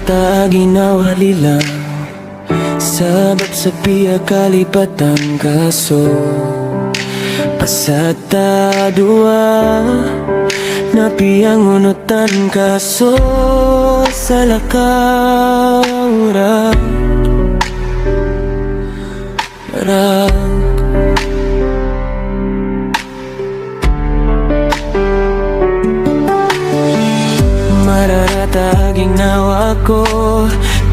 Mararata ginawa nila sabab sa piya kalipatan kaso pasata dua na piyang unutan kaso sa lakaura Mararata ginawa ko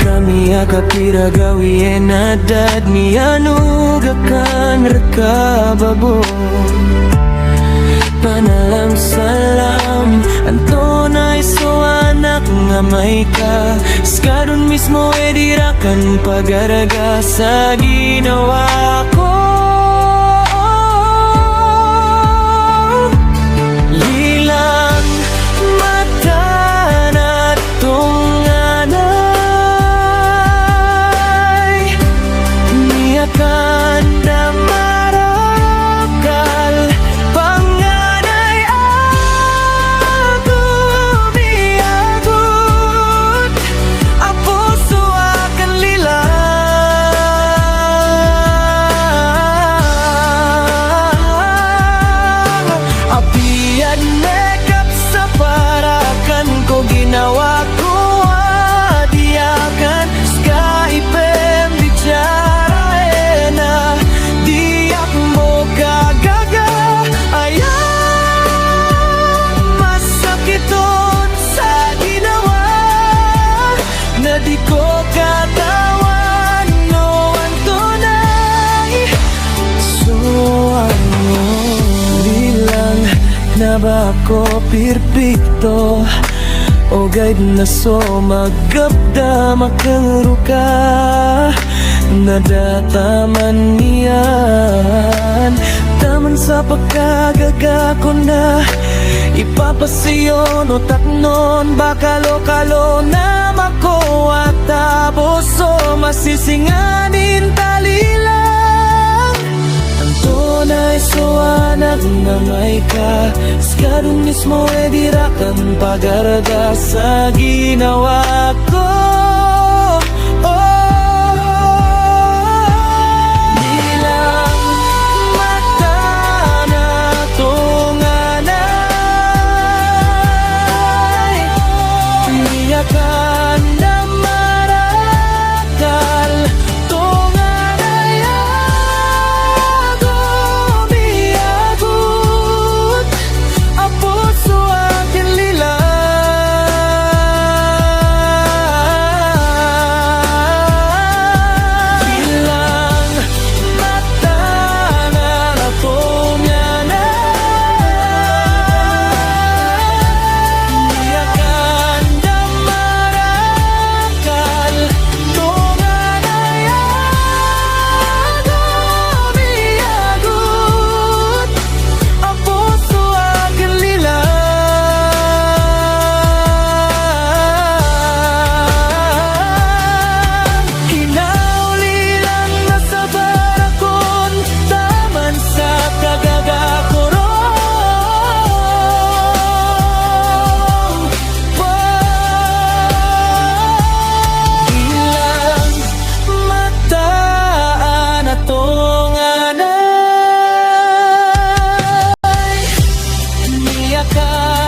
kami akapira gawin adad mianugakan rekababo panalam salam antonay so anak nga may ka skadon mismo edirakan pagaraga sa ginawa ko. Lilang mata na tunganay niyakan na marakal panganay ako miagot ang puso akan lilang apian nekap sa parakan ko ginawa ko adiakan Skype bicara na diak mo kagaga ayang masakiton sa ginawa na di ko katawan no ang tunay so ano bilang na ba ako perfecto o guide na so magabda makaruka nadataman niyan taman sa pagkagaga ko na ipapasiyon utak nun bakalo-kalo na makuha tapos so masisinganin talilang ang tunay so anak na may ka skadon mismo edirakan pagaraga sa ginawa ko. Lilang mata na tunganay niyakan na marakal tunganay ako miagot ang puso akin lilang bilang mata na tunganay niyakan na marakal tunganay ako miagot ang puso akin lilang kinauli lang na sa barakon taman sa kagagakurong ilang mata na tunganay niyakan